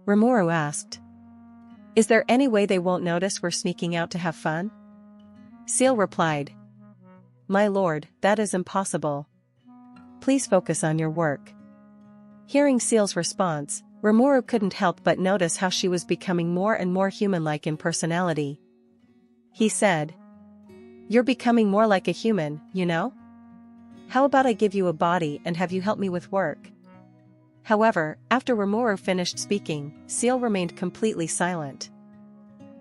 Rimuru asked. Is there any way they won't notice we're sneaking out to have fun? Seal replied. My lord, that is impossible. Please focus on your work. Hearing Seal's response, Rimuru couldn't help but notice how she was becoming more and more human-like in personality. He said. You're becoming more like a human, you know? How about I give you a body and have you help me with work? However, after Rimuru finished speaking, Seal remained completely silent.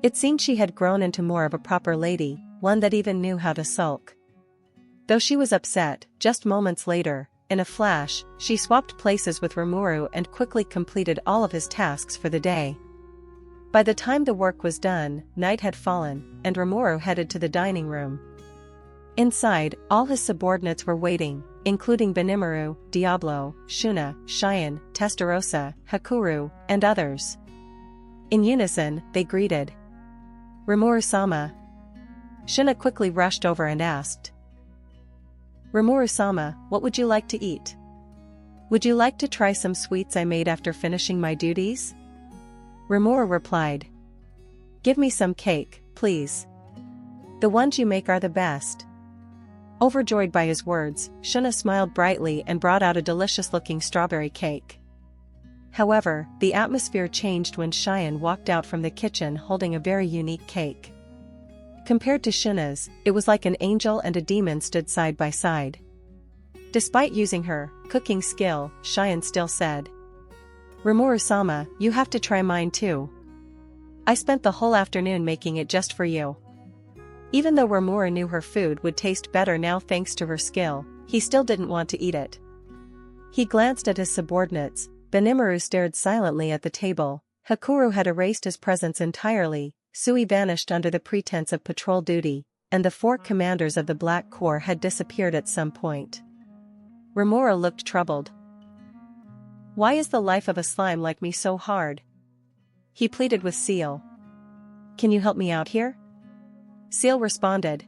It seemed she had grown into more of a proper lady, one that even knew how to sulk. Though she was upset, just moments later, in a flash, she swapped places with Rimuru and quickly completed all of his tasks for the day. By the time the work was done, night had fallen, and Rimuru headed to the dining room. Inside, all his subordinates were waiting, including Benimaru, Diablo, Shuna, Cheyenne, Testarossa, Hakuru, and others. In unison, they greeted. Rimuru-sama. Shuna quickly rushed over and asked. Rimuru-sama, what would you like to eat? Would you like to try some sweets I made after finishing my duties? Rimuru replied. Give me some cake, please. The ones you make are the best. Overjoyed by his words, Shuna smiled brightly and brought out a delicious-looking strawberry cake. However, the atmosphere changed when Cheyenne walked out from the kitchen holding a very unique cake. Compared to Shuna's, it was like an angel and a demon stood side by side. Despite using her cooking skill, Cheyenne still said, Rimuru-sama, you have to try mine too. I spent the whole afternoon making it just for you. Even though Rimuru knew her food would taste better now thanks to her skill, he still didn't want to eat it. He glanced at his subordinates. Benimaru stared silently at the table. Hakuru had erased his presence entirely. Sui vanished under the pretense of patrol duty, and the 4 commanders of the Black Corps had disappeared at some point. Rimuru looked troubled. Why is the life of a slime like me so hard? He pleaded with Seal. Can you help me out here? Seal responded.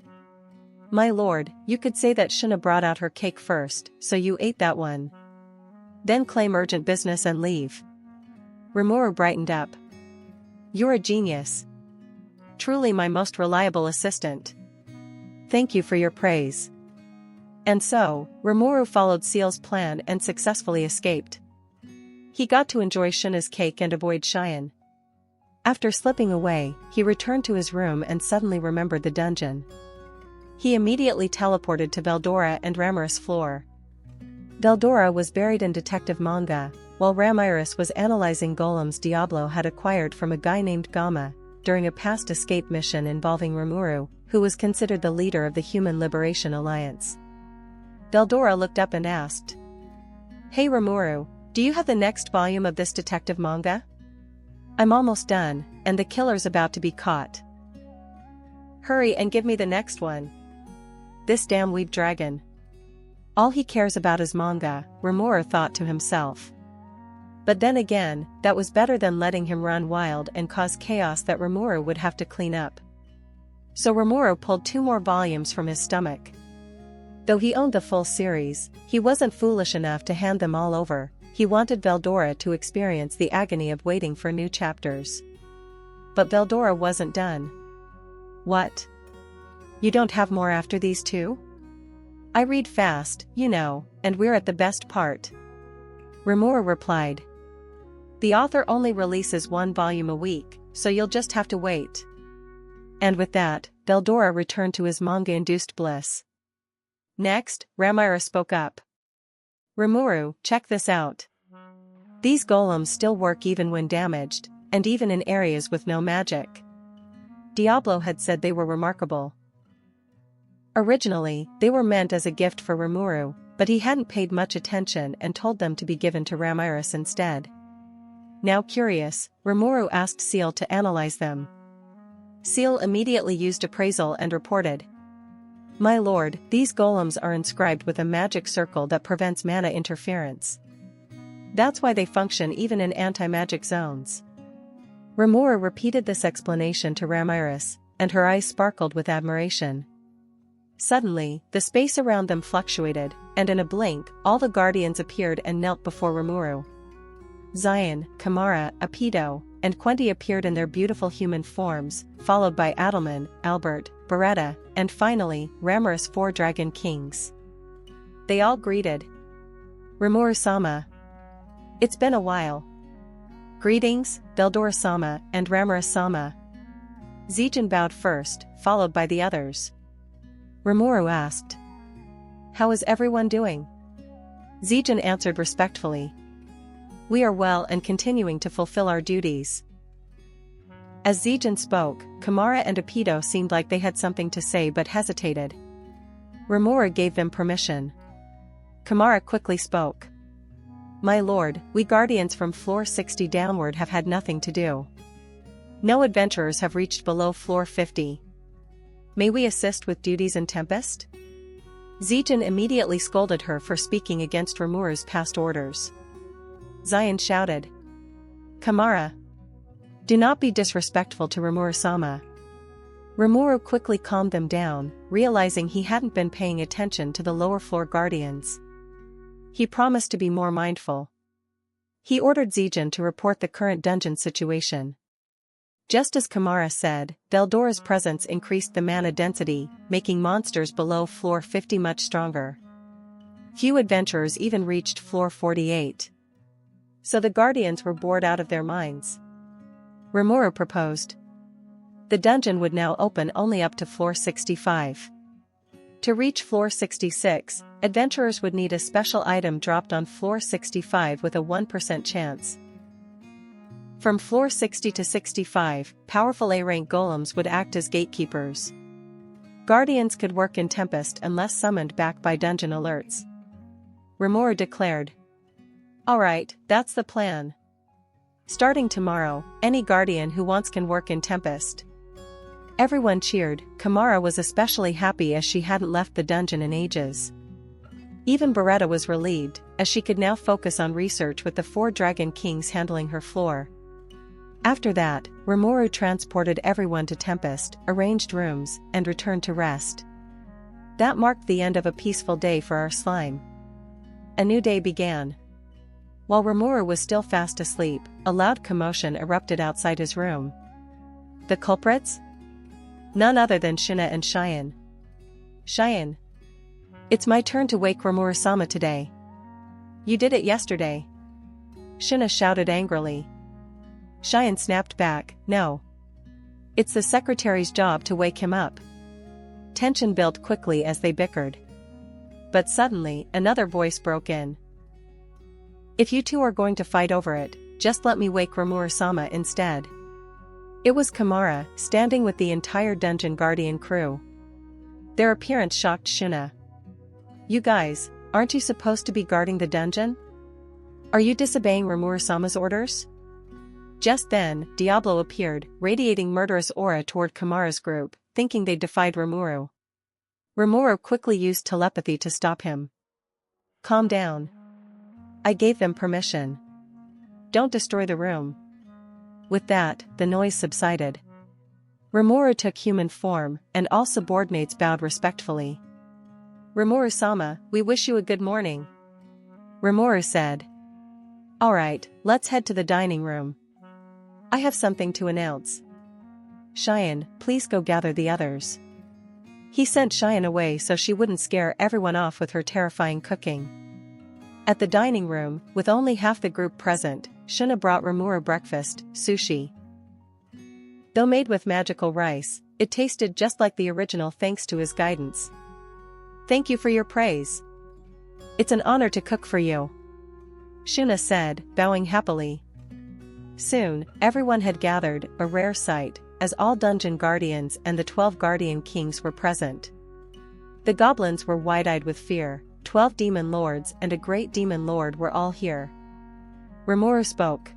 My lord, you could say that Shuna brought out her cake first, so you ate that one. Then claim urgent business and leave. Rimuru brightened up. You're a genius. Truly my most reliable assistant. Thank you for your praise. And so, Rimuru followed Seal's plan and successfully escaped. He got to enjoy Shuna's cake and avoid Cheyenne. After slipping away, he returned to his room and suddenly remembered the dungeon. He immediately teleported to Veldora and Ramiris' floor. Veldora was buried in detective manga, while Ramiris was analyzing golems Diablo had acquired from a guy named Gamma, during a past escape mission involving Rimuru, who was considered the leader of the Human Liberation Alliance. Veldora looked up and asked. Hey Rimuru, do you have the next volume of this detective manga? I'm almost done, and the killer's about to be caught. Hurry and give me the next one. This damn weeb dragon. All he cares about is manga, Rimuru thought to himself. But then again, that was better than letting him run wild and cause chaos that Rimuru would have to clean up. So Rimuru pulled 2 more volumes from his stomach. Though he owned the full series, he wasn't foolish enough to hand them all over. He wanted Veldora to experience the agony of waiting for new chapters. But Veldora wasn't done. What? You don't have more after these 2? I read fast, you know, and we're at the best part. Rimuru replied. The author only releases 1 volume a week, so you'll just have to wait. And with that, Veldora returned to his manga-induced bliss. Next, Ramiris spoke up. Rimuru, check this out. These golems still work even when damaged, and even in areas with no magic. Diablo had said they were remarkable. Originally, they were meant as a gift for Rimuru, but he hadn't paid much attention and told them to be given to Ramiris instead. Now curious, Rimuru asked Seal to analyze them. Seal immediately used appraisal and reported. My lord, these golems are inscribed with a magic circle that prevents mana interference. That's why they function even in anti-magic zones. Rimuru repeated this explanation to Ramiris, and her eyes sparkled with admiration. Suddenly, the space around them fluctuated, and in a blink, all the guardians appeared and knelt before Rimuru. Zion, Kamara, Apito, and Quenti appeared in their beautiful human forms, followed by Adelman, Albert, Beretta, and finally, Ramorous 4 Dragon Kings. They all greeted Rimuru-sama. It's been a while. Greetings, Beldora-sama and Ramorous-sama. Zijin bowed first, followed by the others. Rimuru asked, "How is everyone doing?" Zijin answered respectfully, "We are well and continuing to fulfill our duties." As Zijin spoke, Kamara and Apito seemed like they had something to say but hesitated. Rimuru gave them permission. Kamara quickly spoke. "My lord, we guardians from floor 60 downward have had nothing to do. No adventurers have reached below floor 50. May we assist with duties in Tempest?" Zijin immediately scolded her for speaking against Rimuru's past orders. Zion shouted, "Kamara! Do not be disrespectful to Rimuru-sama." Rimuru quickly calmed them down, realizing he hadn't been paying attention to the lower floor guardians. He promised to be more mindful. He ordered Zijin to report the current dungeon situation. Just as Kamara said, Beldora's presence increased the mana density, making monsters below floor 50 much stronger. Few adventurers even reached floor 48. So the guardians were bored out of their minds. Rimuru proposed. The dungeon would now open only up to floor 65. To reach floor 66, adventurers would need a special item dropped on floor 65 with a 1% chance. From floor 60 to 65, powerful A-rank golems would act as gatekeepers. Guardians could work in Tempest unless summoned back by dungeon alerts. Rimuru declared, "Alright, that's the plan. Starting tomorrow, any guardian who wants can work in Tempest." Everyone cheered. Kamara was especially happy as she hadn't left the dungeon in ages. Even Beretta was relieved, as she could now focus on research with the 4 Dragon Kings handling her floor. After that, Rimuru transported everyone to Tempest, arranged rooms, and returned to rest. That marked the end of a peaceful day for our slime. A new day began. While Rimuru was still fast asleep, a loud commotion erupted outside his room. The culprits? None other than Shina and Cheyenne. "Cheyenne! It's my turn to wake Rimuru-sama today. You did it yesterday." Shina shouted angrily. Cheyenne snapped back, "No. It's the secretary's job to wake him up." Tension built quickly as they bickered. But suddenly, another voice broke in. "If you two are going to fight over it, just let me wake Rimuru-sama instead." It was Kamara, standing with the entire dungeon guardian crew. Their appearance shocked Shina. "You guys, aren't you supposed to be guarding the dungeon? Are you disobeying Rimuru-sama's orders?" Just then, Diablo appeared, radiating murderous aura toward Kamara's group, thinking they defied Rimuru. Rimuru quickly used telepathy to stop him. "Calm down. I gave them permission. Don't destroy the room." With that, the noise subsided. Rimuru took human form, and all subordinates bowed respectfully. "Rimuru-sama, we wish you a good morning." Rimuru said. "Alright, let's head to the dining room. I have something to announce. Cheyenne, please go gather the others." He sent Cheyenne away so she wouldn't scare everyone off with her terrifying cooking. At the dining room, with only half the group present, Shina brought Rimuru breakfast, sushi. Though made with magical rice, it tasted just like the original thanks to his guidance. "Thank you for your praise. It's an honor to cook for you," Shina said, bowing happily. Soon, everyone had gathered, a rare sight, as all dungeon guardians and the 12 guardian kings were present. The goblins were wide-eyed with fear. 12 demon lords and a great demon lord were all here. Rimuru spoke.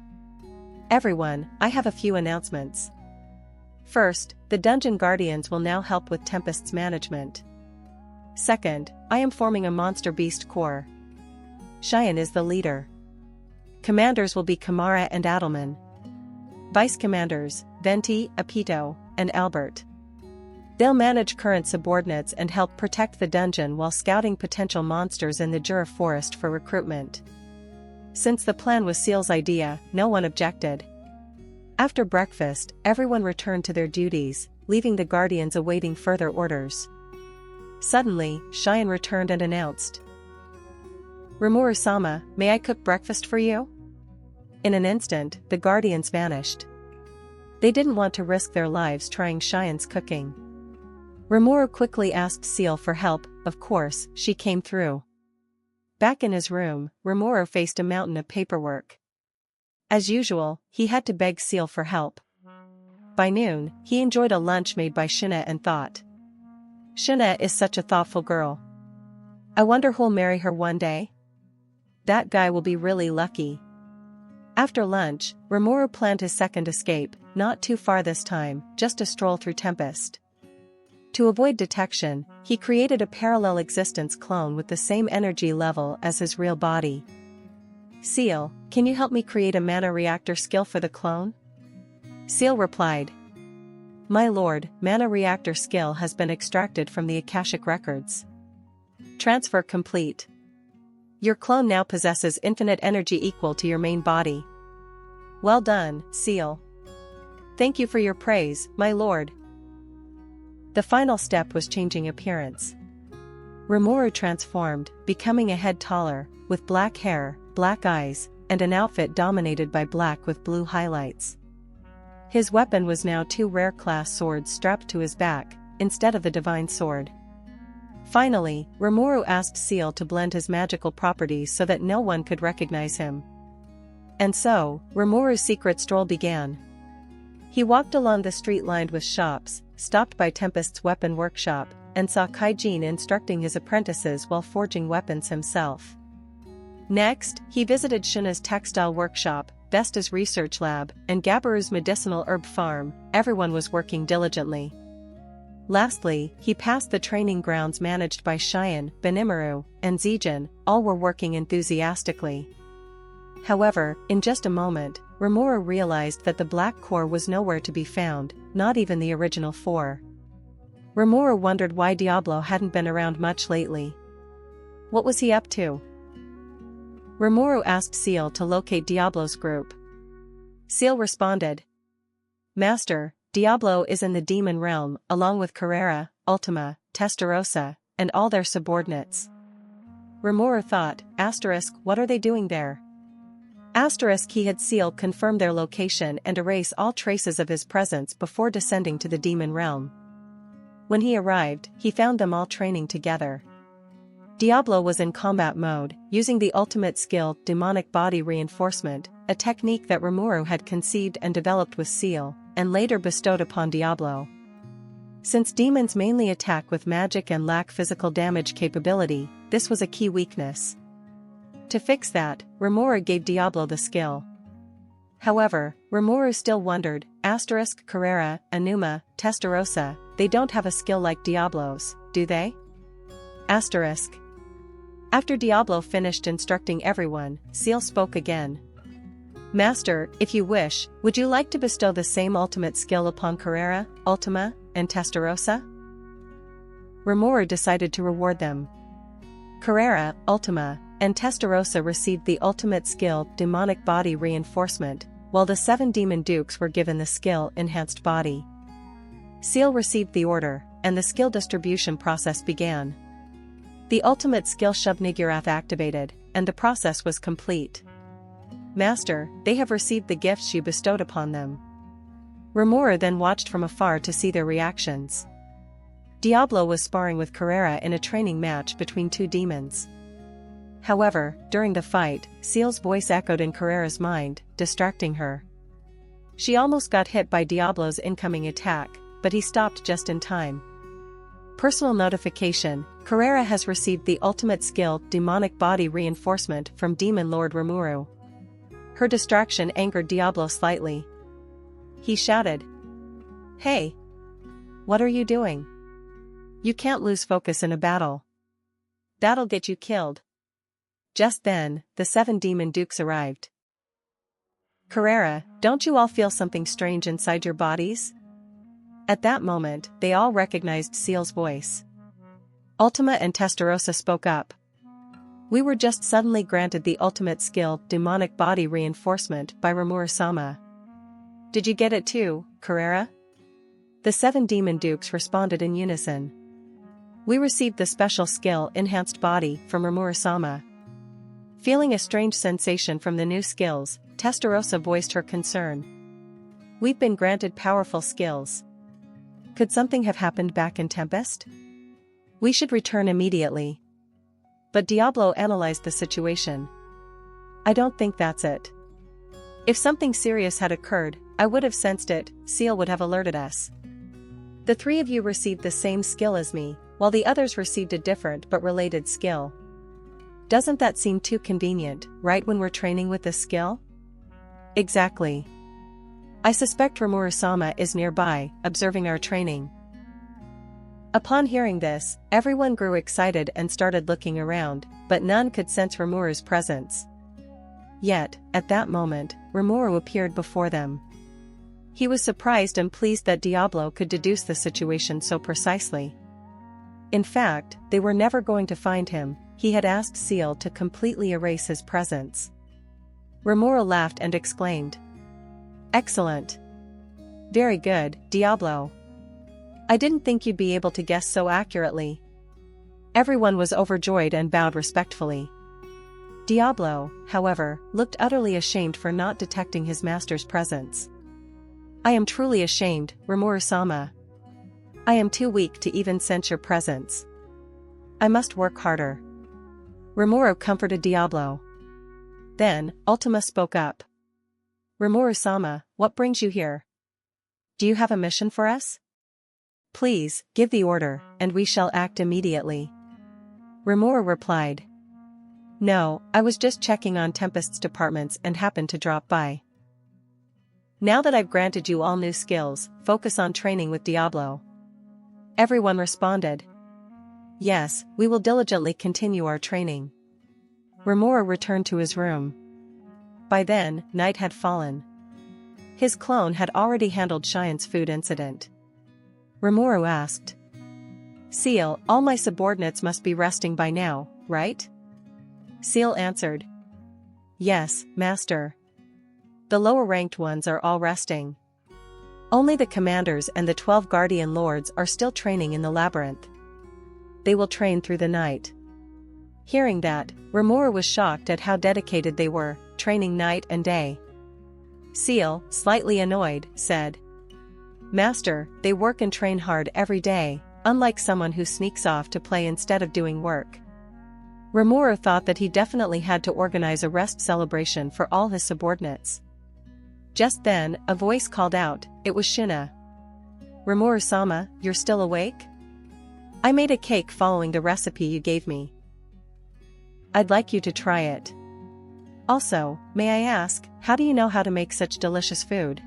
"Everyone, I have a few announcements. First, the dungeon guardians will now help with Tempest's management. Second, I am forming a monster beast corps. Cheyenne is the leader. Commanders will be Kamara and Adelman. Vice commanders, Venti, Apito, and Albert. They'll manage current subordinates and help protect the dungeon while scouting potential monsters in the Jura forest for recruitment. Since the plan was Seal's idea, no one objected. After breakfast, everyone returned to their duties, leaving the guardians awaiting further orders. Suddenly, Cheyenne returned and announced, "Rimuru-sama, may I cook breakfast for you?" In an instant, the guardians vanished. They didn't want to risk their lives trying Cheyenne's cooking. Rimuru quickly asked Seal for help. Of course, she came through. Back in his room, Rimuru faced a mountain of paperwork. As usual, he had to beg Seal for help. By noon, he enjoyed a lunch made by Shina and thought, "Shina is such a thoughtful girl. I wonder who'll marry her one day? That guy will be really lucky." After lunch, Rimuru planned his second escape, not too far this time, just a stroll through Tempest. To avoid detection, he created a parallel existence clone with the same energy level as his real body. "Seal, can you help me create a mana reactor skill for the clone?" Seal replied, "My lord, mana reactor skill has been extracted from the Akashic records. Transfer complete. Your clone now possesses infinite energy equal to your main body." "Well done, Seal. Thank you for your praise, my lord." The final step was changing appearance. Rimuru transformed, becoming a head taller, with black hair, black eyes, and an outfit dominated by black with blue highlights. His weapon was now two rare-class swords strapped to his back, instead of the divine sword. Finally, Rimuru asked Seal to blend his magical properties so that no one could recognize him. And so, Rimuru's secret stroll began. He walked along the street lined with shops, stopped by Tempest's weapon workshop, and saw Kaijin instructing his apprentices while forging weapons himself. Next, he visited Shina's textile workshop, Vesta's research lab, and Gabiru's medicinal herb farm. Everyone was working diligently. Lastly, he passed the training grounds managed by Cheyenne, Benimaru, and Zijin. All were working enthusiastically. However, in just a moment, Rimuru realized that the black core was nowhere to be found, not even the original four. Rimuru wondered why Diablo hadn't been around much lately. What was he up to? Rimuru asked Seal to locate Diablo's group. Seal responded, "Master, Diablo is in the demon realm, along with Carrera, Ultima, Testarossa, and all their subordinates." Rimuru thought, what are they doing there? He had Seal confirm their location and erase all traces of his presence before descending to the demon realm. When he arrived, he found them all training together. Diablo was in combat mode, using the ultimate skill, demonic body reinforcement, a technique that Rimuru had conceived and developed with Seal, and later bestowed upon Diablo. Since demons mainly attack with magic and lack physical damage capability, this was a key weakness. To fix that, Rimuru gave Diablo the skill. However, Rimuru still wondered, Carrera, Anuma, Testarossa, they don't have a skill like Diablo's, do they? After Diablo finished instructing everyone, Seal spoke again. "Master, if you wish, would you like to bestow the same ultimate skill upon Carrera, Ultima, and Testarossa?" Rimuru decided to reward them. Carrera, Ultima, and Testarossa received the ultimate skill, demonic body reinforcement, while the 7 demon dukes were given the skill, enhanced body. Seal received the order, and the skill distribution process began. The ultimate skill Shub-Nigurath activated, and the process was complete. "Master, they have received the gifts you bestowed upon them." Rimuru then watched from afar to see their reactions. Diablo was sparring with Carrera in a training match between 2 demons. However, during the fight, Seal's voice echoed in Carrera's mind, distracting her. She almost got hit by Diablo's incoming attack, but he stopped just in time. Personal notification: Carrera has received the ultimate skill, demonic body reinforcement, from Demon Lord Rimuru. Her distraction angered Diablo slightly. He shouted, "Hey! What are you doing? You can't lose focus in a battle. That'll get you killed." Just then, the 7 demon dukes arrived. "Carrera, don't you all feel something strange inside your bodies?" At that moment, they all recognized Seal's voice. Ultima and Testarossa spoke up. We were just suddenly granted the ultimate skill, demonic body reinforcement, by Rimuru-sama. Did you get it too, Carrera? The 7 demon dukes responded in unison. We received the special skill, enhanced body, from Rimuru-sama. Feeling a strange sensation from the new skills, Testarossa voiced her concern. We've been granted powerful skills. Could something have happened back in Tempest? We should return immediately. But Diablo analyzed the situation. I don't think that's it. If something serious had occurred, I would have sensed it, Seal would have alerted us. The 3 of you received the same skill as me, while the others received a different but related skill. Doesn't that seem too convenient, right when we're training with this skill? Exactly. I suspect Rimuru-sama is nearby, observing our training. Upon hearing this, everyone grew excited and started looking around, but none could sense Rimuru's presence. Yet, at that moment, Rimuru appeared before them. He was surprised and pleased that Diablo could deduce the situation so precisely. In fact, they were never going to find him. He had asked Seal to completely erase his presence. Rimuru laughed and exclaimed, "Excellent. Very good, Diablo. I didn't think you'd be able to guess so accurately." Everyone was overjoyed and bowed respectfully. Diablo, however, looked utterly ashamed for not detecting his master's presence. I am truly ashamed, Rimuru-sama. I am too weak to even sense your presence. I must work harder. Rimuru comforted Diablo. Then, Ultima spoke up. Rimuru-sama, what brings you here? Do you have a mission for us? Please, give the order, and we shall act immediately. Rimuru replied. No, I was just checking on Tempest's departments and happened to drop by. Now that I've granted you all new skills, focus on training with Diablo. Everyone responded. Yes, we will diligently continue our training. Rimuru returned to his room. By then, night had fallen. His clone had already handled Cheyenne food incident. Rimuru asked. Seal, all my subordinates must be resting by now, right? Seal answered. Yes, Master. The lower-ranked ones are all resting. Only the commanders and the 12 guardian lords are still training in the labyrinth. They will train through the night. Hearing that, Rimuru was shocked at how dedicated they were, training night and day. Seal, slightly annoyed, said, Master, they work and train hard every day, unlike someone who sneaks off to play instead of doing work. Rimuru thought that he definitely had to organize a rest celebration for all his subordinates. Just then, a voice called out. It was Shina. Rimuru-sama, you're still awake? I made a cake following the recipe you gave me. I'd like you to try it. Also, may I ask, how do you know how to make such delicious food?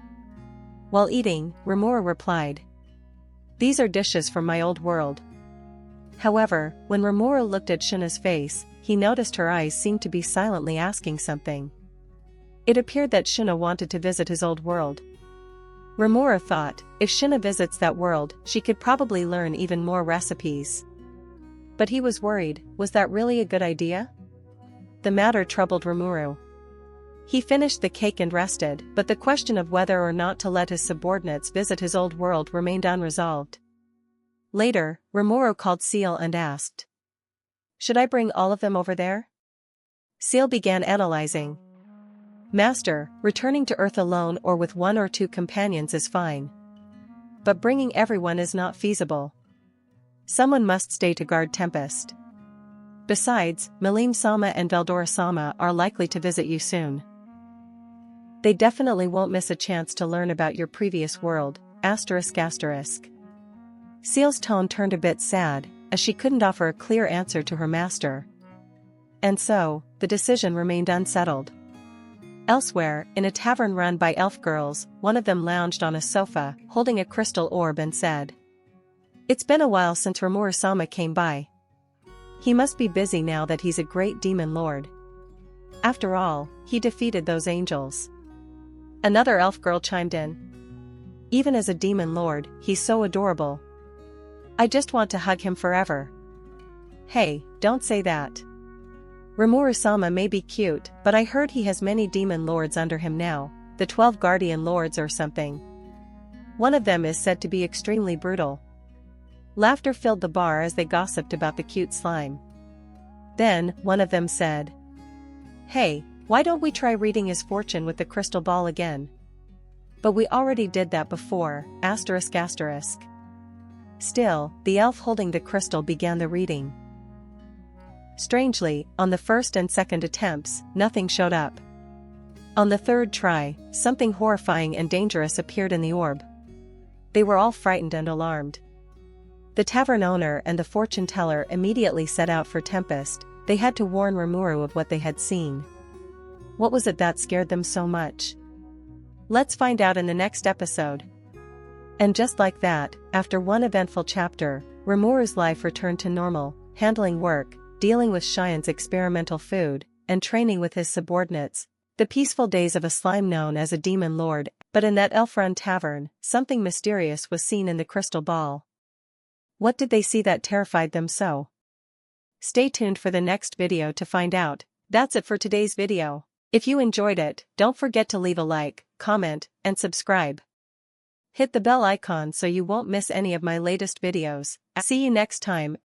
While eating, Rimuru replied. These are dishes from my old world. However, when Rimuru looked at Shina's face, he noticed her eyes seemed to be silently asking something. It appeared that Shina wanted to visit his old world. Rimuru thought, if Shina visits that world, she could probably learn even more recipes. But he was worried, was that really a good idea? The matter troubled Rimuru. He finished the cake and rested, but the question of whether or not to let his subordinates visit his old world remained unresolved. Later, Rimuru called Seal and asked, Should I bring all of them over there? Seal began analyzing. Master, returning to Earth alone or with 1 or 2 companions is fine. But bringing everyone is not feasible. Someone must stay to guard Tempest. Besides, Milim-sama and Veldora-sama are likely to visit you soon. They definitely won't miss a chance to learn about your previous world, ****. Seal's tone turned a bit sad, as she couldn't offer a clear answer to her master. And so, the decision remained unsettled. Elsewhere, in a tavern run by elf girls, one of them lounged on a sofa, holding a crystal orb and said, It's been a while since Rimuru-sama came by. He must be busy now that he's a great demon lord. After all, he defeated those angels. Another elf girl chimed in. Even as a demon lord, he's so adorable. I just want to hug him forever. Hey, don't say that. Rimuru-sama may be cute, but I heard he has many demon lords under him now, the 12 guardian lords or something. One of them is said to be extremely brutal. Laughter filled the bar as they gossiped about the cute slime. Then, one of them said, "Hey, why don't we try reading his fortune with the crystal ball again?" "But we already did that before, ****. Still, the elf holding the crystal began the reading. Strangely, on the first and second attempts, nothing showed up. On the third try, something horrifying and dangerous appeared in the orb. They were all frightened and alarmed. The tavern owner and the fortune teller immediately set out for Tempest. They had to warn Rimuru of what they had seen. What was it that scared them so much? Let's find out in the next episode. And just like that, after one eventful chapter, Rimuru's life returned to normal, handling work, dealing with Cheyenne's experimental food, and training with his subordinates. The peaceful days of a slime known as a demon lord. But in that elf-run tavern, something mysterious was seen in the crystal ball. What did they see that terrified them so? Stay tuned for the next video to find out. That's it for today's video. If you enjoyed it, don't forget to leave a like, comment, and subscribe. Hit the bell icon so you won't miss any of my latest videos. See you next time.